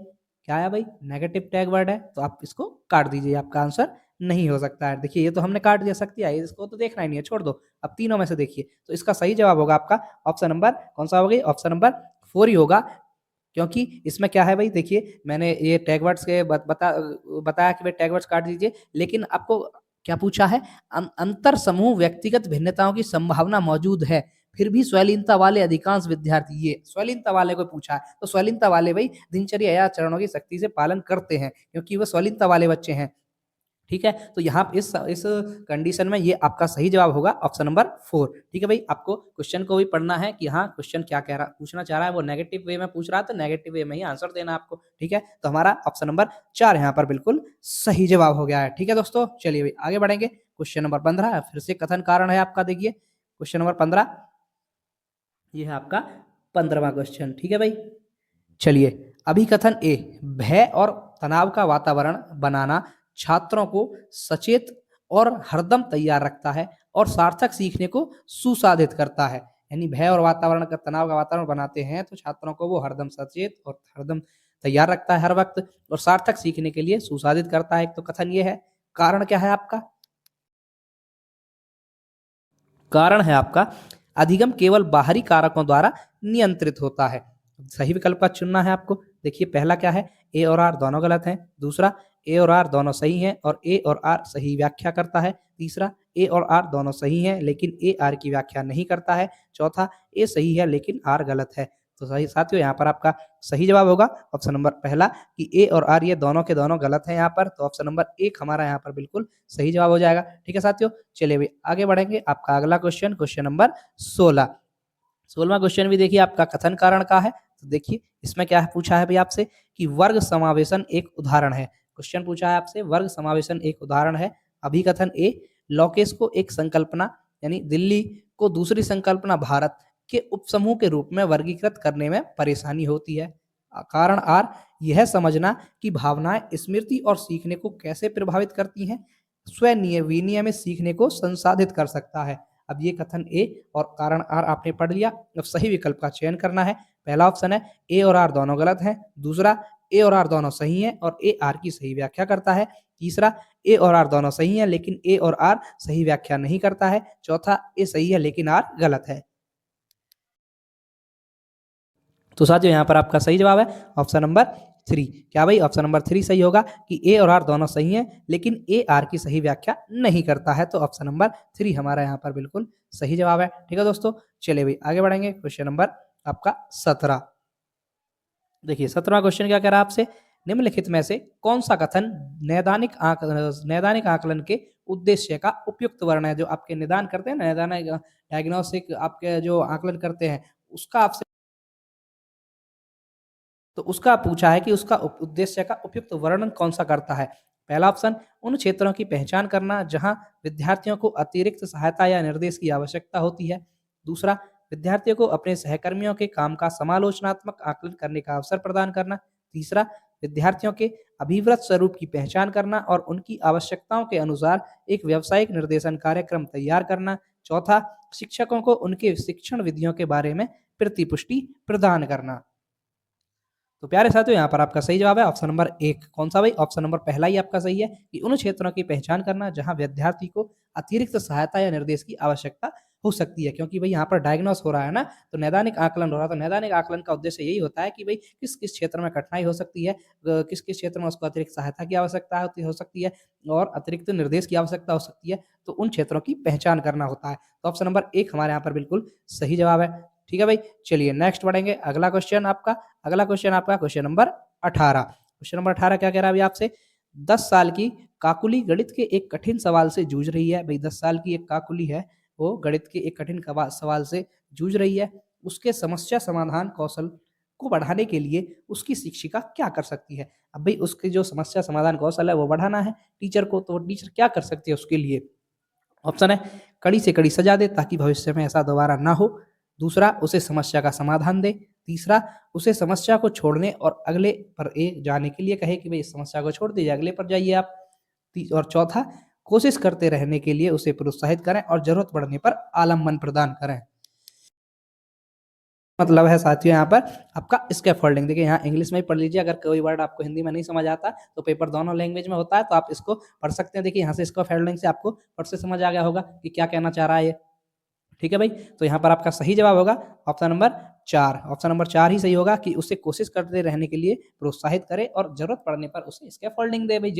क्या आया भाई, नेगेटिव टैग वर्ड है, तो आप इसको काट दीजिए, आपका आंसर नहीं हो सकता है। देखिए ये तो हमने काट दिया, सख्ती आई, इसको तो देखना ही नहीं है, छोड़ दो। अब तीनों में से देखिए, तो इसका सही जवाब होगा आपका ऑप्शन नंबर कौन सा होगा, ऑप्शन नंबर 4 ही होगा। क्योंकि इसमें क्या है भाई, देखिए मैंने ये टैग वर्ड्स के बताया कि भाई टैग वर्ड्स काट दीजिए, लेकिन आपको क्या पूछा है, अंतर समूह व्यक्तिगत भिन्नताओं की संभावना मौजूद है, फिर भी स्वलीनता वाले अधिकांश विद्यार्थी, ये स्वलीनता वाले को पूछा है, तो स्वलीनता वाले भाई दिनचर्या या चरणों की सख्ती से पालन करते हैं, क्योंकि वो स्वलीनता वाले बच्चे हैं। ठीक है, तो यहाँ इस कंडीशन में ये आपका सही जवाब होगा ऑप्शन नंबर 4। ठीक है भाई, आपको क्वेश्चन को भी पढ़ना है कि हाँ क्वेश्चन क्या कह रहा पूछना चाह रहा है, वो नेगेटिव वे में पूछ रहा है तो नेगेटिव वे में ही आंसर देना आपको। ठीक है, तो हमारा ऑप्शन नंबर 4 यहाँ पर बिल्कुल सही जवाब हो गया है। ठीक है दोस्तों, चलिए भाई आगे बढ़ेंगे। क्वेश्चन नंबर 15 फिर से कथन कारण है आपका, देखिए क्वेश्चन नंबर 15, ये है आपका 15वां क्वेश्चन। ठीक है भाई, चलिए अभिकथन ए, भय और तनाव का वातावरण बनाना छात्रों को सचेत और हरदम तैयार रखता है और सार्थक सीखने को सुसाधित करता है। यानी भय और वातावरण का, तनाव का वातावरण बनाते हैं तो छात्रों को वो हरदम सचेत और हरदम तैयार रखता है हर वक्त, और सार्थक सीखने के लिए सुसाधित करता है। एक तो कथन ये है। कारण क्या है आपका, कारण है आपका अधिगम केवल बाहरी कारकों द्वारा नियंत्रित होता है। सही विकल्प का चुनना है आपको। देखिए पहला क्या है, ए और आर दोनों गलत हैं। दूसरा, ए और आर दोनों सही हैं और ए और आर सही व्याख्या करता है। तीसरा, ए और आर दोनों सही हैं लेकिन ए आर की व्याख्या नहीं करता है। चौथा, ए सही है लेकिन आर गलत है। तो सही साथियों, यहाँ पर आपका सही जवाब होगा ऑप्शन नंबर पहला कि ए और आर ये दोनों के दोनों गलत हैं यहाँ पर, तो ऑप्शन नंबर 1 हमारा यहाँ पर बिल्कुल सही जवाब हो जाएगा। ठीक है साथियों, चलिए भाई आगे बढ़ेंगे। आपका अगला क्वेश्चन, क्वेश्चन नंबर 16। 16वां क्वेश्चन भी देखिए आपका कथन कारण का है। तो देखिए इसमें क्या है, पूछा है भाई आपसे कि वर्ग समावेशन एक उदाहरण है। क्वेश्चन पूछा है आपसे, वर्ग समावेशन एक उदाहरण है। अभिकथन ए, लॉकेस को एक संकल्पना यानी दिल्ली को दूसरी संकल्पना भारत के उपसमूह के रूप में वर्गीकृत करने में परेशानी होती है। कारण आर, यह समझना कि भावनाएं स्मृति और सीखने को कैसे प्रभावित करती हैं, विनियमित सीखने को संसाधित कर सकता है। अब ये कथन ए और कारण आर आपने पढ़ लिया। अब सही विकल्प का चयन करना है। पहला ऑप्शन है ए और आर दोनों गलत हैं। दूसरा, ए और आर दोनों सही हैं और ए आर की सही व्याख्या करता है। तीसरा, ए और आर दोनों सही हैं लेकिन ए और आर सही व्याख्या नहीं करता है। चौथा, ए सही है लेकिन आर गलत है। तो साथियों यहाँ पर आपका सही जवाब है ऑप्शन नंबर 3। क्या भाई, ऑप्शन नंबर 3 सही होगा कि ए और आर दोनों सही हैं लेकिन ए आर की सही व्याख्या नहीं करता है। तो ऑप्शन नंबर 3 हमारा यहाँ पर बिल्कुल सही जवाब है। ठीक है दोस्तों, चलिए भाई आगे बढ़ेंगे। क्वेश्चन नंबर आपका 17। देखिए 17वां क्वेश्चन क्या कह रहा है आपसे, निम्नलिखित में से कौन सा कथन नैदानिक आकलन के उद्देश्य का उपयुक्त वर्ण है। जो आपके निदान करते हैं ना, नैदानिक डायग्नोस्टिक आपके जो आकलन करते हैं, उसका आपसे तो उसका पूछा है कि उसका उद्देश्य का उपयुक्त वर्णन कौन सा करता है। पहला ऑप्शन, उन क्षेत्रों की पहचान करना जहां विद्यार्थियों को अतिरिक्त सहायता या निर्देश की आवश्यकता होती है। दूसरा, विद्यार्थियों को अपने सहकर्मियों के काम का समालोचनात्मक आकलन करने का अवसर प्रदान करना। तीसरा, विद्यार्थियों के अभिव्रत स्वरूप की पहचान करना और उनकी आवश्यकताओं के अनुसार एक व्यावसायिक निर्देशन कार्यक्रम तैयार करना। चौथा, शिक्षकों को उनके शिक्षण विधियों के बारे में प्रतिपुष्टि प्रदान करना। तो प्यारे साथियों, यहाँ पर आपका सही जवाब है ऑप्शन नंबर 1। कौन सा भाई, ऑप्शन नंबर पहला ही आपका सही है कि उन क्षेत्रों की पहचान करना जहां विद्यार्थी को अतिरिक्त सहायता या निर्देश की आवश्यकता हो सकती है। क्योंकि भाई यहाँ पर डायग्नोस हो रहा है ना, तो नैदानिक आकलन हो रहा है, तो नैदानिक आकलन का उद्देश्य यही होता है कि भाई किस किस क्षेत्र में कठिनाई हो सकती है, किस किस क्षेत्र में उसको अतिरिक्त सहायता की आवश्यकता हो सकती है और अतिरिक्त निर्देश की आवश्यकता हो सकती है, तो उन क्षेत्रों की पहचान करना होता है। तो ऑप्शन नंबर 1 हमारे यहाँ पर बिल्कुल सही जवाब है। ठीक है भाई, चलिए नेक्स्ट बढ़ेंगे। अगला क्वेश्चन आपका क्वेश्चन नंबर 18। क्वेश्चन नंबर 18 क्या कह रहा है अभी आपसे, 10 साल की काकुली गणित के एक कठिन सवाल से जूझ रही है। भाई 10 साल की एक काकुली है, वो गणित के एक कठिन सवाल से जूझ रही है। उसके समस्या समाधान कौशल को बढ़ाने के लिए उसकी शिक्षिका क्या कर सकती है। अब भाई उसकी जो समस्या समाधान कौशल है वो बढ़ाना है टीचर को, तो टीचर क्या कर सकती है उसके लिए। ऑप्शन है, कड़ी से कड़ी सजा दे ताकि भविष्य में ऐसा दोबारा ना हो। दूसरा, उसे समस्या का समाधान दे। तीसरा, उसे समस्या को छोड़ने और अगले पर जाने के लिए कहे कि भाई इस समस्या को छोड़ दीजिए, अगले पर जाइए आप। और चौथा, कोशिश करते रहने के लिए उसे प्रोत्साहित करें और जरूरत पड़ने पर आलम्बन प्रदान करें। मतलब है साथियों यहाँ पर आपका स्कैफोल्डिंग। देखिए यहाँ इंग्लिश में ही पढ़ लीजिए, अगर कोई वर्ड आपको हिंदी में नहीं समझ आता तो पेपर दोनों लैंग्वेज में होता है, तो आप इसको पढ़ सकते हैं। देखिए यहाँ से स्कैफोल्डिंग से आपको फट से समझ आ गया होगा कि क्या कहना चाह रहा है ये। ठीक है भाई, तो यहाँ पर आपका सही जवाब होगा ऑप्शन नंबर 4। ऑप्शन नंबर 4 ही सही होगा कि उसे कोशिश करते रहने के लिए प्रोत्साहित करे और जरूरत पड़ने पर उसे स्कैफोल्डिंग दे। भाई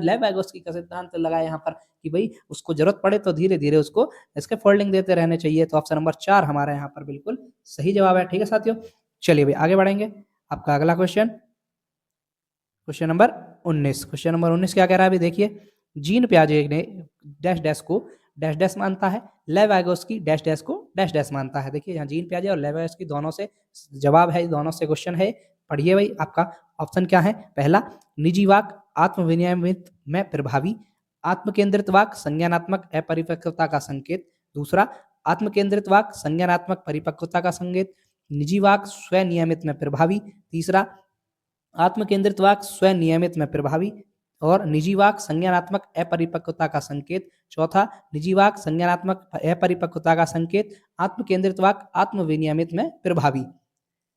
लेव वाइगोत्स्की का सिद्धांत लगाया यहाँ पर कि भाई उसको जरूरत पड़े तो धीरे धीरे उसको स्कैफोल्डिंग देते रहने चाहिए। तो ऑप्शन नंबर 4 हमारा यहाँ पर बिल्कुल सही जवाब है। ठीक है साथियों, चलिए भाई आगे बढ़ेंगे। आपका अगला question, question number 19। Question number 19 क्या कह रहा है अभी देखिए, जीन पियाजे ने डैश डैश को डैश डैश मानता है, लेव वाइगोत्स्की डैश डैश को डैश डैश मानता है। देखिए यहाँ जीन पियाजे और लेव वाइगोत्स्की दोनों से जवाब है, दोनों से क्वेश्चन है। पढ़िए भाई, आपका ऑप्शन क्या है। पहला, निजी वाक आत्म विनियमित में प्रभावी, आत्म केंद्रित वाक संज्ञानात्मक अपरिपक्वता का संकेत। दूसरा, आत्म केंद्रित वाक संज्ञानात्मक परिपक्वता का संकेत, निजी वाक स्वनियमित में प्रभावी। तीसरा, आत्म केंद्रित वाक स्वनियमित में प्रभावी और निजी वाक संज्ञानात्मक अपरिपक्वता का संकेत। चौथा, निजी वाक संज्ञानात्मक अपरिपक्वता का संकेत, आत्म केंद्रित वाक आत्म विनियमित में प्रभावी।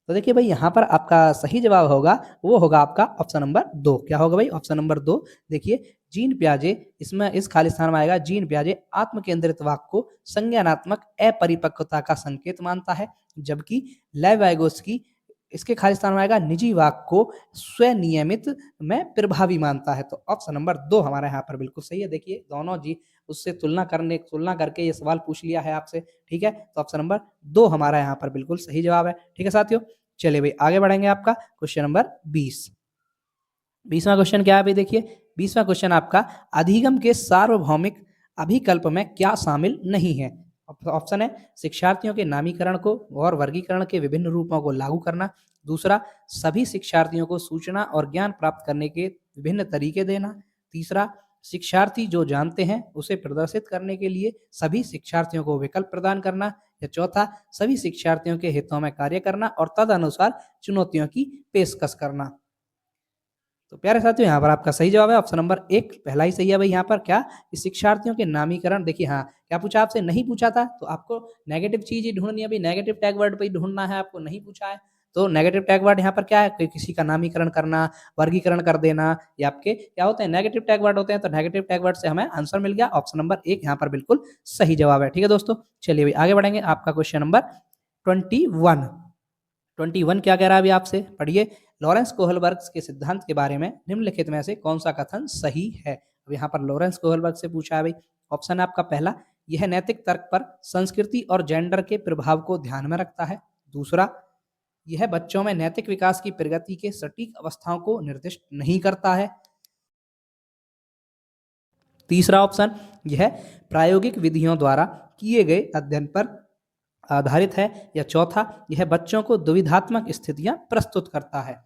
तो देखिए भाई यहाँ पर आपका सही जवाब होगा, वो होगा आपका ऑप्शन नंबर 2। क्या होगा भाई, ऑप्शन नंबर 2। देखिए जीन पियाजे, इसमें इस खाली स्थान में आएगा, जीन पियाजे आत्म केंद्रित वाक को संज्ञानात्मक अपरिपक्वता का संकेत मानता है, जबकि लेव वाइगोत्स्की इसके खाली स्थान में आएगा, निजी वाक को स्वनियमित में प्रभावी मानता है। तो ऑप्शन नंबर 2 हमारा यहाँ पर बिल्कुल सही है। देखिए दोनों जी उससे तुलना करके ये सवाल पूछ लिया है आपसे। ठीक है, तो ऑप्शन नंबर 2 हमारा यहाँ पर बिल्कुल सही जवाब है। ठीक है साथियों, चलिए भाई आगे बढ़ेंगे। आपका क्वेश्चन नंबर 20। 20वां क्वेश्चन क्या है भाई देखिए, 20वां क्वेश्चन आपका, अधिगम के सार्वभौमिक अभिकल्प में क्या शामिल नहीं है। ऑप्शन है, शिक्षार्थियों के नामीकरण को और वर्गीकरण के विभिन्न रूपों को लागू करना। दूसरा, सभी शिक्षार्थियों को सूचना और ज्ञान प्राप्त करने के विभिन्न तरीके देना। तीसरा, शिक्षार्थी जो जानते हैं उसे प्रदर्शित करने के लिए सभी शिक्षार्थियों को विकल्प प्रदान करना। या चौथा, सभी शिक्षार्थियों के हितों में कार्य करना और तदनुसार चुनौतियों की पेशकश करना। तो प्यारे साथियों यहाँ पर आपका सही जवाब है ऑप्शन नंबर 1, पहला ही सही है भाई। यहाँ पर क्या, शिक्षार्थियों के नामीकरण। देखिए हाँ, क्या पूछा आपसे, नहीं पूछा था तो आपको नेगेटिव चीज ही ढूंढनी है भाई, नेगेटिव टैग वर्ड पे ही ढूंढना है आपको, नहीं पूछा है तो नेगेटिव टैग वर्ड यहाँ पर क्या है, किसी का नामीकरण करना, वर्गीकरण कर देना, ये आपके क्या होते हैं, नेगेटिव टैग वर्ड होते हैं। तो नेगेटिव टैग वर्ड से हमें आंसर मिल गया, ऑप्शन नंबर 1 यहाँ पर बिल्कुल सही जवाब है। ठीक है दोस्तों, चलिए भाई आगे बढ़ेंगे। आपका क्वेश्चन नंबर 21। 21 क्या कह रहा है अभी आपसे, पढ़िए, लॉरेंस कोहलबर्ग के सिद्धांत के बारे में निम्नलिखित में से कौन सा कथन सही है। अब यहाँ पर लॉरेंस कोहलबर्ग से पूछा है भाई। ऑप्शन है आपका पहला, यह नैतिक तर्क पर संस्कृति और जेंडर के प्रभाव को ध्यान में रखता है। दूसरा, यह बच्चों में नैतिक विकास की प्रगति के सटीक अवस्थाओं को निर्दिष्ट नहीं करता है। तीसरा ऑप्शन, यह प्रायोगिक विधियों द्वारा किए गए अध्ययन पर आधारित है। या चौथा, यह बच्चों को दुविधात्मक स्थितियां प्रस्तुत करता है।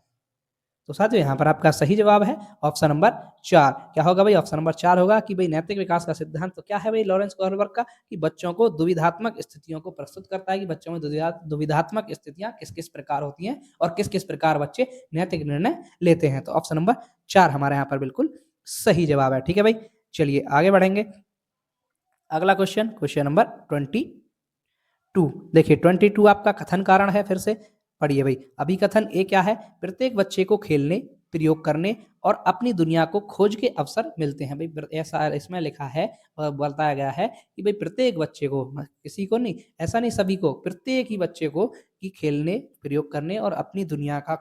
तो साथियों यहाँ पर आपका सही जवाब है ऑप्शन नंबर 4। क्या होगा भाई, ऑप्शन नंबर 4 होगा कि भाई नैतिक विकास का सिद्धांत तो क्या है भाई लॉरेंस कोहलबर्ग का, कि बच्चों को दुविधात्मक स्थितियों को प्रस्तुत करता है, कि बच्चों में दुविधात्मक स्थितियां किस किस प्रकार होती हैं और किस किस प्रकार बच्चे नैतिक निर्णय लेते हैं। तो ऑप्शन नंबर 4 हमारे यहाँ पर बिल्कुल सही जवाब है। ठीक है भाई, चलिए आगे बढ़ेंगे। अगला क्वेश्चन, क्वेश्चन नंबर 22। देखिए 22 आपका कथन कारण है, फिर से पढ़िए भाई। अभी कथन ए क्या है, प्रत्येक बच्चे को खेलने, प्रयोग करने और अपनी दुनिया को खोज के अवसर मिलते हैं। भाई ऐसा इसमें लिखा है और बताया गया है कि भाई प्रत्येक बच्चे को, किसी को नहीं, ऐसा नहीं, सभी को, प्रत्येक ही बच्चे को कि खेलने, प्रयोग करने और अपनी दुनिया का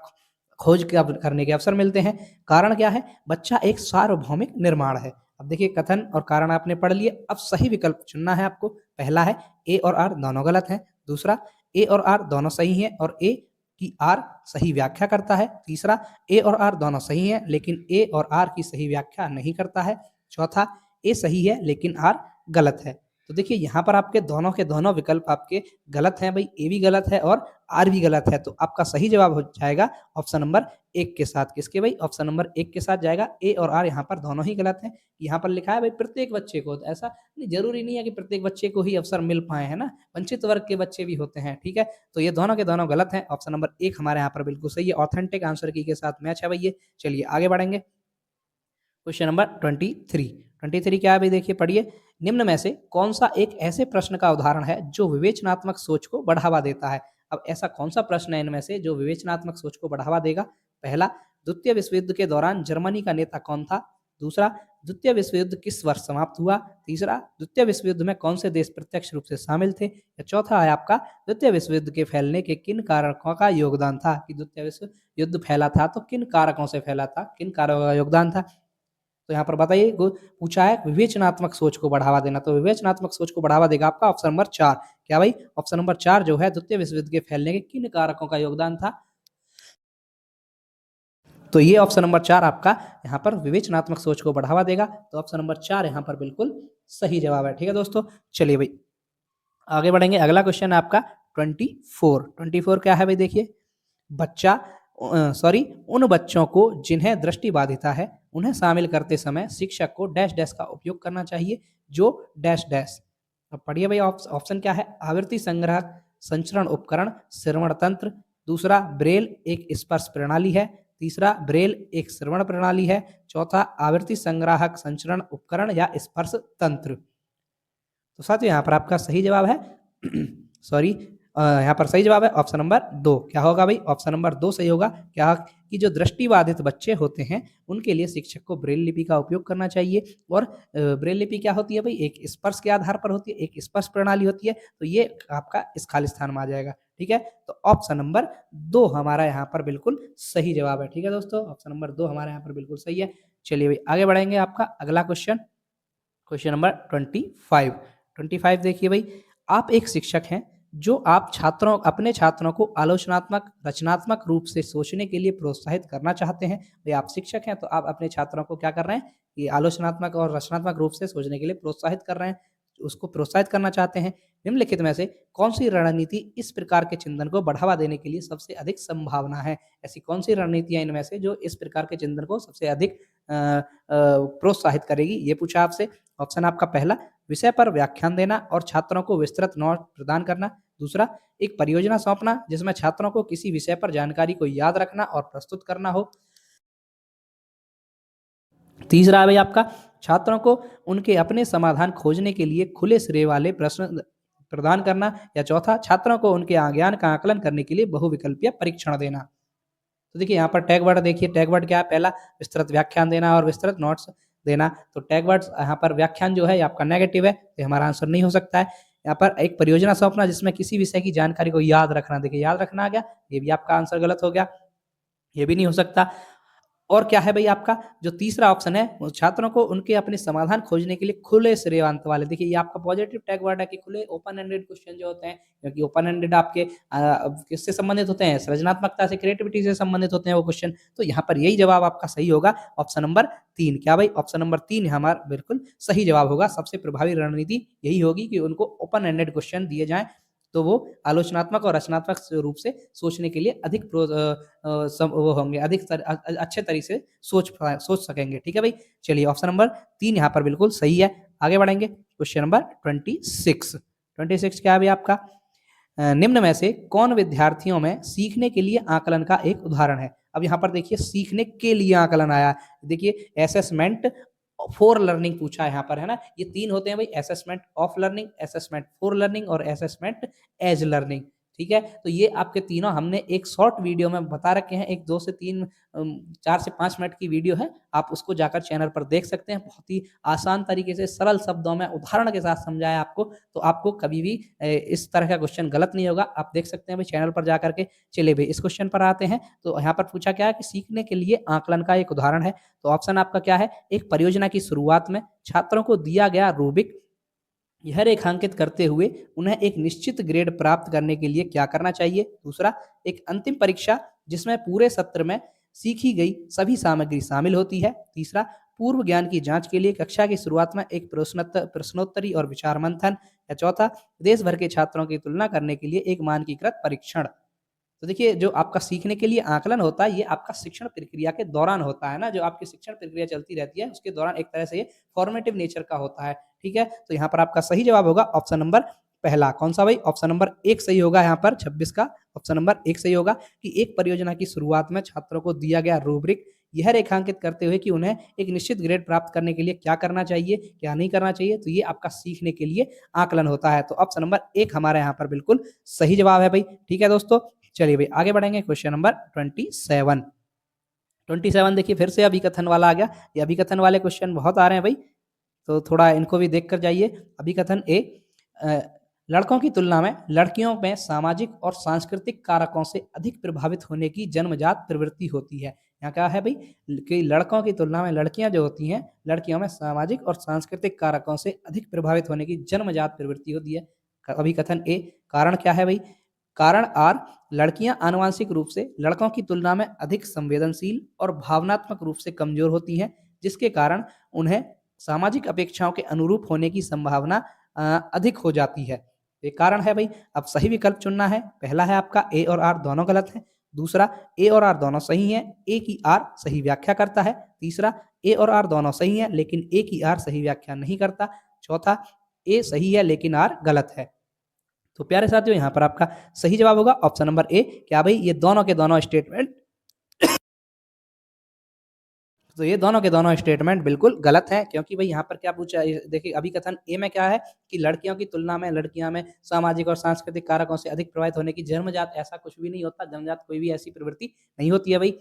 खोज करने के अवसर मिलते हैं। कारण क्या है, बच्चा एक सार्वभौमिक निर्माण है। अब देखिए कथन और कारण आपने पढ़ लिए, अब सही विकल्प चुनना है आपको। पहला है, ए और आर दोनों गलत हैं। दूसरा, ए और आर दोनों सही हैं और ए की आर सही व्याख्या करता है। तीसरा, ए और आर दोनों सही हैं लेकिन ए और आर की सही व्याख्या नहीं करता है। चौथा, ए सही है लेकिन आर गलत है। तो देखिए यहाँ पर आपके दोनों के दोनों विकल्प आपके गलत हैं भाई, ए भी गलत है और आर भी गलत है। तो आपका सही जवाब हो जाएगा ऑप्शन नंबर 1 के साथ। किसके भाई, ऑप्शन नंबर 1 के साथ जाएगा। ए और आर यहाँ पर दोनों ही गलत हैं। यहाँ पर लिखा है भाई प्रत्येक बच्चे को, तो ऐसा नहीं, जरूरी नहीं है कि प्रत्येक बच्चे को ही अवसर मिल पाए, है ना, वंचित वर्ग के बच्चे भी होते हैं। ठीक है, तो ये दोनों के दोनों गलत हैं। ऑप्शन नंबर 1 हमारे यहाँ पर बिल्कुल सही है, ऑथेंटिक आंसर की के साथ मैच है भाई ये। चलिए आगे बढ़ेंगे। Question number 23। 23 क्या है भाई, देखिए पढ़िए। निम्न में से कौन सा एक ऐसे प्रश्न का उदाहरण है जो विवेचनात्मक सोच को बढ़ावा देता है? अब ऐसा कौन सा प्रश्न है इनमें से जो विवेचनात्मक सोच को बढ़ावा देगा? पहला, द्वितीय विश्व युद्ध के दौरान जर्मनी का नेता कौन था? दूसरा, द्वितीय विश्व युद्ध किस वर्ष समाप्त हुआ? तीसरा, द्वितीय विश्व युद्ध में कौन से देश प्रत्यक्ष रूप से शामिल थे? या चौथा है आपका, द्वितीय विश्व युद्ध के फैलने के किन कारकों का योगदान था? कि द्वितीय विश्व युद्ध फैला था तो किन कारकों से फैला था, किन कारकों का योगदान था? तो यहाँ पर बताइए, पूछा है विवेचनात्मक सोच को बढ़ावा देना, तो विवेचनात्मक सोच को बढ़ावा देगा आपका ऑप्शन नंबर 4। क्या भाई? ऑप्शन नंबर 4 जो है, द्वितीय विश्व युद्ध के फैलने के किन कारकों का योगदान था? तो ये ऑप्शन नंबर 4 आपका यहाँ पर विवेचनात्मक सोच को बढ़ावा देगा। तो ऑप्शन नंबर 4 यहाँ पर बिल्कुल सही जवाब है। ठीक है दोस्तों, चलिए भाई आगे बढ़ेंगे। अगला क्वेश्चन है आपका 24 क्या है भाई, देखिए। बच्चा उन बच्चों को जिन्हें दृष्टि बाधिता है उन्हें शामिल करते समय शिक्षक को डैश डैश का उपयोग करना चाहिए, जो डैश डैश। अब पढ़िए भाई, ऑप्शन क्या है? आवृत्ति संग्राहक, संचरण उपकरण, श्रवण तंत्र। दूसरा, ब्रेल एक स्पर्श प्रणाली है। तीसरा, ब्रेल एक श्रवण प्रणाली है। चौथा, आवृत्ति संग्राहक, संचरण उपकरण या स्पर्श तंत्र। तो साथियों यहाँ पर आपका सही जवाब है सॉरी, यहाँ पर सही जवाब है ऑप्शन नंबर 2। क्या होगा भाई? ऑप्शन नंबर 2 सही होगा। क्या? कि जो दृष्टिबाधित बच्चे होते हैं उनके लिए शिक्षक को ब्रेल लिपि का उपयोग करना चाहिए। और ब्रेल लिपि क्या होती है भाई? एक स्पर्श के आधार पर होती है, एक स्पर्श प्रणाली होती है। तो ये आपका इस खाली स्थान में आ जाएगा। ठीक है, तो ऑप्शन नंबर 2 हमारा यहाँ पर बिल्कुल सही जवाब है। ठीक है दोस्तों, ऑप्शन नंबर 2 हमारे यहाँ पर बिल्कुल सही है। चलिए भाई आगे बढ़ेंगे। आपका अगला क्वेश्चन, क्वेश्चन नंबर 25 देखिए भाई। आप एक शिक्षक हैं जो अपने छात्रों को आलोचनात्मक रचनात्मक रूप से सोचने के लिए प्रोत्साहित करना चाहते हैं। भाई आप शिक्षक हैं तो आप अपने छात्रों को क्या कर रहे हैं? ये आलोचनात्मक और रचनात्मक रूप से सोचने के लिए प्रोत्साहित कर रहे हैं, उसको प्रोत्साहित करना चाहते हैं। निम्नलिखित में से कौन सी रणनीति इस प्रकार के चिंतन को बढ़ावा देने के लिए सबसे अधिक संभावना है? ऐसी कौन सी रणनीतियां इनमें से जो इस प्रकार के चिंतन को सबसे अधिक प्रोत्साहित करेगी, ये पूछा आपसे। ऑप्शन आपका पहला, विषय पर व्याख्यान देना और छात्रों को विस्तृत नोट प्रदान करना। दूसरा, एक परियोजना सौंपना जिसमें छात्रों को किसी विषय पर जानकारी को याद रखना और प्रस्तुत करना हो। तीसरा है भाई आपका, छात्रों को उनके अपने समाधान खोजने के लिए खुले सिरे वाले प्रश्न प्रदान करना। या चौथा, छात्रों को उनके ज्ञान का आकलन करने के लिए बहुविकल्पीय परीक्षण देना। तो देखिए यहाँ पर टैग वर्ड देखिए, टैग वर्ड क्या है? पहला, विस्तृत व्याख्यान देना और विस्तृत नोट्स देना। तो टैग वर्ड्स यहाँ पर व्याख्यान जो है आपका नेगेटिव है, तो हमारा आंसर नहीं हो सकता है। यहाँ पर एक परियोजना सौंपना जिसमें किसी विषय की जानकारी को याद रखना, देखिए याद रखना आ गया, ये भी आपका आंसर गलत हो गया, ये भी नहीं हो सकता। और क्या है भाई आपका जो तीसरा ऑप्शन है, वो छात्रों को उनके अपने समाधान खोजने के लिए खुले श्रेयांत वाले। देखिए ये आपका पॉजिटिव टैग वर्ड है कि खुले ओपन एंडेड क्वेश्चन जो होते हैं, क्योंकि ओपन एंडेड आपके किससे संबंधित होते हैं? सृजनात्मकता से, क्रिएटिविटी से संबंधित होते हैं वो क्वेश्चन। तो यहाँ पर यही जवाब आपका सही होगा, ऑप्शन नंबर 3। क्या भाई? ऑप्शन नंबर 3 हमारा बिल्कुल सही जवाब होगा। सबसे प्रभावी रणनीति यही होगी कि उनको ओपन एंडेड क्वेश्चन दिए जाएं, तो वो आलोचनात्मक और रचनात्मक रूप से सोचने के लिए अधिक वो होंगे, अधिक अच्छे तरीके से सोच सकेंगे। ठीक है भाई, चलिए ऑप्शन नंबर 3 यहाँ पर बिल्कुल सही है। आगे बढ़ेंगे, क्वेश्चन नंबर 26 क्या है भाई आपका? निम्न में से कौन विद्यार्थियों में सीखने के लिए आकलन का एक उदाहरण है? अब यहाँ पर देखिए सीखने के लिए आकलन आया, देखिए असेसमेंट फॉर लर्निंग पूछा है यहाँ पर, है ना। ये 3 होते हैं भाई, assessment of learning, assessment for learning और असेसमेंट एज लर्निंग। ठीक है, तो ये आपके तीनों हमने एक शॉर्ट वीडियो में बता रखे हैं, एक 2 से 3 4 से 5 मिनट की वीडियो है, आप उसको जाकर चैनल पर देख सकते हैं। बहुत ही आसान तरीके से सरल शब्दों में उदाहरण के साथ समझाया आपको, तो आपको कभी भी इस तरह का क्वेश्चन गलत नहीं होगा, आप देख सकते हैं भाई चैनल पर जा करके। चलिए भाई इस क्वेश्चन पर आते हैं। तो यहाँ पर पूछा क्या है कि सीखने के लिए आकलन का एक उदाहरण है। तो ऑप्शन आपका क्या है? एक परियोजना की शुरुआत में छात्रों को दिया गया रूबिक यह रेखांकित करते हुए उन्हें एक निश्चित ग्रेड प्राप्त करने के लिए क्या करना चाहिए। दूसरा, एक अंतिम परीक्षा जिसमें पूरे सत्र में सीखी गई सभी सामग्री शामिल होती है। तीसरा, पूर्व ज्ञान की जांच के लिए कक्षा की शुरुआत में एक प्रश्नोत्तरी और विचार मंथन। या चौथा, देश भर के छात्रों की तुलना करने के लिए एक मानकीकृत परीक्षण। तो देखिए जो आपका सीखने के लिए आकलन होता है, ये आपका शिक्षण प्रक्रिया के दौरान होता है ना, जो आपकी शिक्षण प्रक्रिया चलती रहती है उसके दौरान एक तरह से ये फॉर्मेटिव नेचर का होता है। ठीक है, तो यहाँ पर आपका सही जवाब होगा ऑप्शन नंबर पहला। कौन सा भाई? ऑप्शन नंबर 1 सही होगा। यहाँ पर 26 का ऑप्शन नंबर 1 सही होगा कि एक परियोजना की शुरुआत में छात्रों को दिया गया रूब्रिक यह रेखांकित करते हुए कि उन्हें एक निश्चित ग्रेड प्राप्त करने के लिए क्या करना चाहिए, क्या नहीं करना चाहिए। तो ये आपका सीखने के लिए आकलन होता है। तो ऑप्शन नंबर 1 हमारे यहाँ पर बिल्कुल सही जवाब है भाई। ठीक है दोस्तों, चलिए भाई आगे बढ़ेंगे। क्वेश्चन नंबर 27 देखिए फिर से अभिकथन वाला आ गया। ये अभिकथन वाले क्वेश्चन बहुत आ रहे हैं भाई, तो थोड़ा इनको भी देख कर जाइए। अभिकथन ए, अ, लड़कों की तुलना में लड़कियों में सामाजिक और सांस्कृतिक कारकों से अधिक प्रभावित होने की जन्मजात प्रवृत्ति होती है। यहाँ क्या है भाई कि लड़कों की तुलना में लड़कियां जो होती हैं, लड़कियों में सामाजिक और सांस्कृतिक कारकों से अधिक प्रभावित होने की जन्मजात प्रवृत्ति होती है। अभिकथन ए, कारण क्या है भाई? कारण आर, लड़कियां आनुवांशिक रूप से लड़कों की तुलना में अधिक संवेदनशील और भावनात्मक रूप से कमजोर होती हैं, जिसके कारण उन्हें सामाजिक अपेक्षाओं के अनुरूप होने की संभावना अधिक हो जाती है। ये कारण है भाई। अब सही विकल्प चुनना है। पहला है आपका ए और आर दोनों गलत है। दूसरा, ए और आर दोनों सही है, ए की आर सही व्याख्या करता है। तीसरा, ए और आर दोनों सही है लेकिन ए की आर सही व्याख्या नहीं करता। चौथा, ए सही है लेकिन आर गलत है। तो प्यारे साथियों, यहाँ पर आपका सही जवाब होगा ऑप्शन नंबर ए। क्या भाई? ये दोनों के दोनों स्टेटमेंट तो ये दोनों के दोनों स्टेटमेंट बिल्कुल गलत हैं, क्योंकि भाई यहाँ पर क्या पूछा है, देखिए अभिकथन ए में क्या है कि लड़कियों की तुलना में लड़कियां में सामाजिक और सांस्कृतिक कारकों से अधिक प्रभावित होने की जन्मजात, ऐसा कुछ भी नहीं होता। जन्मजात कोई भी ऐसी प्रवृत्ति नहीं होती है भाई।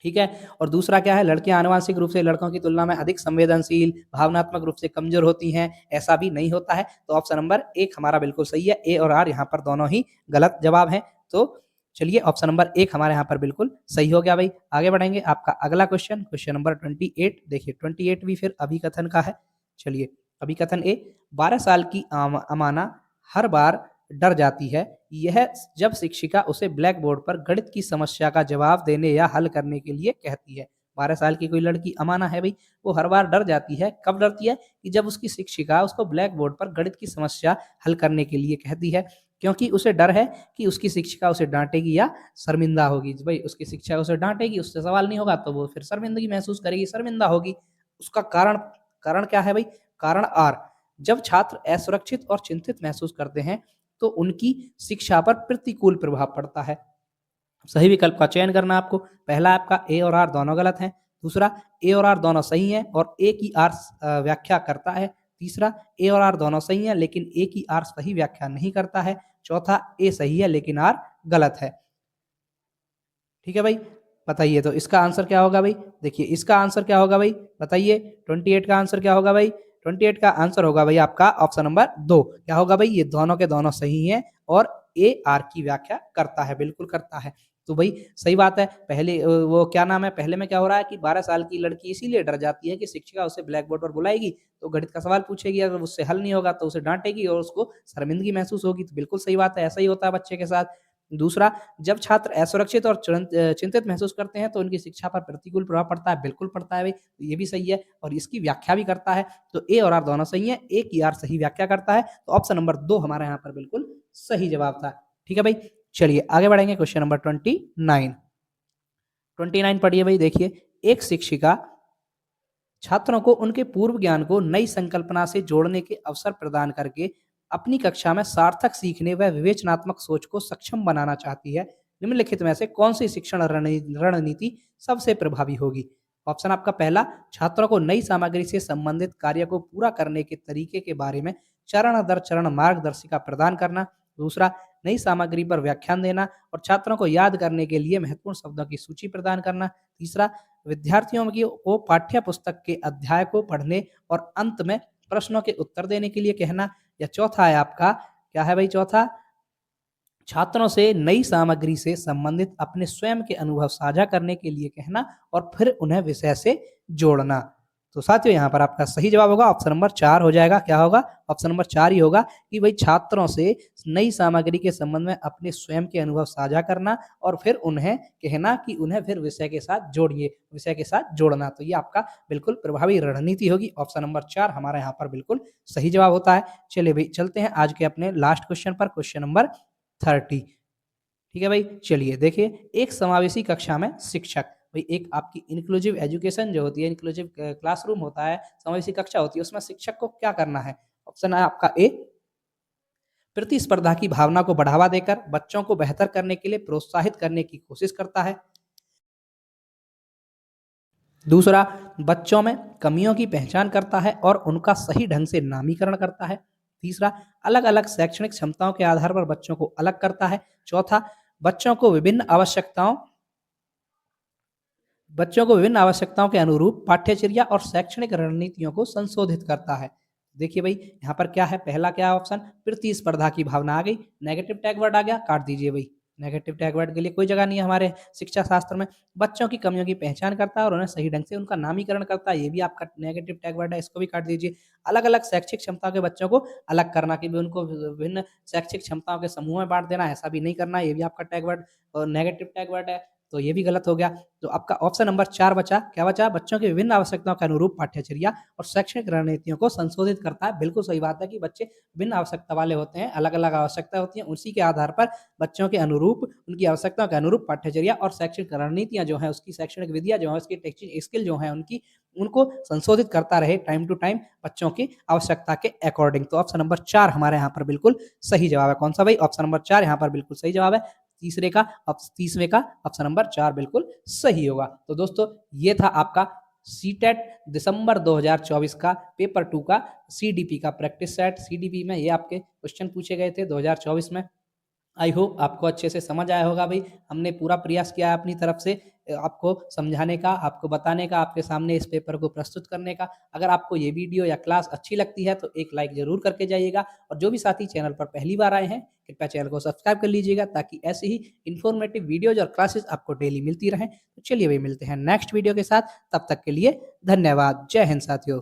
ठीक है। और दूसरा क्या है, लड़कियां आनुवांशिक रूप से लड़कों की तुलना में अधिक संवेदनशील, भावनात्मक रूप से कमजोर होती हैं, ऐसा भी नहीं होता है। तो ऑप्शन नंबर 1 हमारा बिल्कुल सही है। ए और आर यहाँ पर दोनों ही गलत जवाब हैं। तो चलिए ऑप्शन नंबर 1 हमारे यहाँ पर बिल्कुल सही हो गया भाई। आगे बढ़ेंगे। आपका अगला क्वेश्चन, क्वेश्चन नंबर 28। देखिए 28 भी फिर अभिकथन का है। चलिए अभिकथन ए, 12 साल की अमाना हर बार डर जाती है यह जब शिक्षिका उसे ब्लैक बोर्ड पर गणित की समस्या का जवाब देने या हल करने के लिए कहती है। 12 साल की कोई लड़की अमाना है भाई, वो हर बार डर जाती है। कब डरती है? कि जब उसकी शिक्षिका उसको ब्लैक बोर्ड पर गणित की समस्या हल करने के लिए कहती है, क्योंकि उसे डर है कि उसकी शिक्षिका उसे डांटेगी या शर्मिंदा होगी। भाई उसकी शिक्षिका उसे डांटेगी, उससे सवाल नहीं होगा तो वो फिर शर्मिंदगी महसूस करेगी, शर्मिंदा होगी। उसका कारण कारण क्या है भाई? कारण आर, जब छात्र असुरक्षित और चिंतित महसूस करते हैं तो उनकी शिक्षा पर प्रतिकूल प्रभाव पड़ता है। सही विकल्प का चयन करना आपको। पहला आपका ए और आर दोनों गलत हैं। दूसरा, ए और आर दोनों सही हैं और ए की आर व्याख्या करता है। तीसरा, ए और आर दोनों सही हैं लेकिन ए की आर सही व्याख्या नहीं करता है। चौथा, ए सही है लेकिन आर गलत है। ठीक है भाई, बताइए तो इसका आंसर क्या होगा भाई? देखिए इसका आंसर क्या होगा भाई, बताइए। 28 का आंसर क्या होगा भाई? 28 का आंसर होगा भाई आपका ऑप्शन नंबर 2। क्या होगा भाई? ये दोनों के दोनों सही हैं और ए आर की व्याख्या करता है, बिल्कुल करता है। तो भाई सही बात है। पहले वो क्या नाम है, पहले में क्या हो रहा है कि 12 साल की लड़की इसीलिए डर जाती है कि शिक्षिका उसे ब्लैक बोर्ड पर बुलाएगी तो गणित का सवाल पूछेगी, अगर उससे हल नहीं होगा तो उसे डांटेगी और उसको शर्मिंदगी महसूस होगी। तो बिल्कुल सही बात है, ऐसा ही होता है बच्चे के साथ। दूसरा, जब छात्र असुरक्षित और चिंतित महसूस करते हैं तो उनकी शिक्षा पर प्रतिकूल प्रभाव पड़ता है, बिल्कुल पड़ता है भाई। तो ये भी सही है और इसकी व्याख्या भी करता है। तो ए और आर दोनों सही है, ए की आर सही व्याख्या करता है। तो ऑप्शन नंबर 2 हमारे यहाँ पर बिल्कुल सही जवाब था। ठीक है भाई, चलिए आगे बढ़ेंगे। क्वेश्चन नंबर 29 पढ़िए भाई। देखिए, एक शिक्षिका छात्रों को उनके पूर्व ज्ञान को नई संकल्पना से जोड़ने के अवसर प्रदान करके अपनी कक्षा में सार्थक सीखने व विवेचनात्मक सोच को सक्षम बनाना चाहती है। निम्नलिखित में से कौन सी शिक्षण रणनीति सबसे प्रभावी होगी? ऑप्शन आपका पहला, छात्रों को नई सामग्री से संबंधित कार्य को पूरा करने के तरीके के बारे में चरण दर चरण मार्गदर्शिका प्रदान करना। दूसरा, नई सामग्री पर व्याख्यान देना और छात्रों को याद करने के लिए महत्वपूर्ण शब्दों की सूची प्रदान करना। तीसरा, विद्यार्थियों को पाठ्य पुस्तक के अध्याय को पढ़ने और अंत में प्रश्नों के उत्तर देने के लिए कहना। या चौथा है आपका, क्या है भाई चौथा, छात्रों से नई सामग्री से संबंधित अपने स्वयं के अनुभव साझा करने के लिए कहना और फिर उन्हें विषय से जोड़ना। तो साथियों यहाँ पर आपका सही जवाब होगा ऑप्शन नंबर 4 हो जाएगा। क्या होगा? ऑप्शन नंबर 4 ही होगा कि भाई छात्रों से नई सामग्री के संबंध में अपने स्वयं के अनुभव साझा करना और फिर उन्हें कहना कि उन्हें फिर विषय के साथ जोड़िए, विषय के साथ जोड़ना। तो ये आपका बिल्कुल प्रभावी रणनीति होगी। ऑप्शन नंबर 4 हमारा यहाँ पर बिल्कुल सही जवाब होता है। चलिए भाई चलते हैं आज के अपने लास्ट क्वेश्चन पर, क्वेश्चन नंबर 30। ठीक है भाई, चलिए देखिए, एक समावेशी कक्षा में शिक्षक, भाई एक आपकी इंक्लूसिव एजुकेशन जो होती है, इंक्लूसिव क्लासरूम होता है, समावेशी कक्षा होती है, उसमें शिक्षक को क्या करना है? ऑप्शन है आपका ए, प्रतिस्पर्धा की भावना को बढ़ावा देकर बच्चों को बेहतर करने के लिए प्रोत्साहित करने की कोशिश करता है। दूसरा, बच्चों में कमियों की पहचान करता है और उनका सही ढंग से नामीकरण करता है। तीसरा, अलग-अलग शैक्षणिक क्षमताओं के आधार पर बच्चों को अलग करता है। चौथा, बच्चों को विभिन्न आवश्यकताओं बच्चों को विभिन्न आवश्यकताओं के अनुरूप पाठ्यचर्या और शैक्षणिक रणनीतियों को संशोधित करता है। देखिए भाई, यहाँ पर क्या है, पहला क्या ऑप्शन, प्रतिस्पर्धा की भावना आ गई, नेगेटिव टैग वर्ड आ गया, काट दीजिए भाई। नेगेटिव टैग वर्ड के लिए कोई जगह नहीं है हमारे शिक्षा शास्त्र में। बच्चों की कमियों की पहचान करता है और उन्हें सही ढंग से उनका नामीकरण करता है, ये भी आपका नेगेटिव टैग वर्ड है, इसको भी काट दीजिए। अलग-अलग शैक्षिक क्षमता के बच्चों को अलग करना, कि भी उनको विभिन्न शैक्षिक क्षमताओं के समूह में बाँट देना, ऐसा भी नहीं करना, ये भी आपका tag word negative tag word है, तो ये भी गलत हो गया। तो आपका ऑप्शन नंबर 4 बचा, क्या बचा? बच्चों की विभिन्न आवश्यकताओं के अनुरूप पाठ्यचर्या और शैक्षणिक रणनीतियों को संशोधित करता है। बिल्कुल सही बात है कि बच्चे विभिन्न आवश्यकता वाले होते हैं, अलग-अलग आवश्यकता होती हैं, उसी के आधार पर बच्चों के अनुरूप, उनकी आवश्यकताओं के अनुरूप पाठ्यचर्या और शैक्षणिक रणनीतियाँ जो हैं, उसकी शैक्षणिक विधियाँ जो हैं, उसकी टीचिंग स्किल जो हैं उनकी, उनको संशोधित करता रहे टाइम टू टाइम बच्चों की आवश्यकता के अकॉर्डिंग। तो ऑप्शन नंबर 4 हमारे यहाँ पर बिल्कुल सही जवाब है। कौन-सा भाई? ऑप्शन नंबर 4 यहाँ पर बिल्कुल सही जवाब है। तीसरे का ऑप्शन नंबर 4 बिल्कुल सही होगा। तो दोस्तों, ये था आपका सीटेट दिसंबर 2024 का पेपर 2 का सीडीपी का प्रैक्टिस सेट। सीडीपी में ये आपके क्वेश्चन पूछे गए थे 2024 में। आई होप आपको अच्छे से समझ आया होगा भाई। हमने पूरा प्रयास किया है अपनी तरफ से आपको समझाने का, आपको बताने का, आपके सामने इस पेपर को प्रस्तुत करने का। अगर आपको ये वीडियो या क्लास अच्छी लगती है तो एक लाइक ज़रूर करके जाइएगा, और जो भी साथी चैनल पर पहली बार आए हैं, कृपया चैनल को सब्सक्राइब कर लीजिएगा, ताकि ऐसी ही इन्फॉर्मेटिव वीडियोज़ और क्लासेस आपको डेली मिलती रहें। तो चलिए भाई, मिलते हैं नेक्स्ट वीडियो के साथ, तब तक के लिए धन्यवाद। जय हिंद साथियों।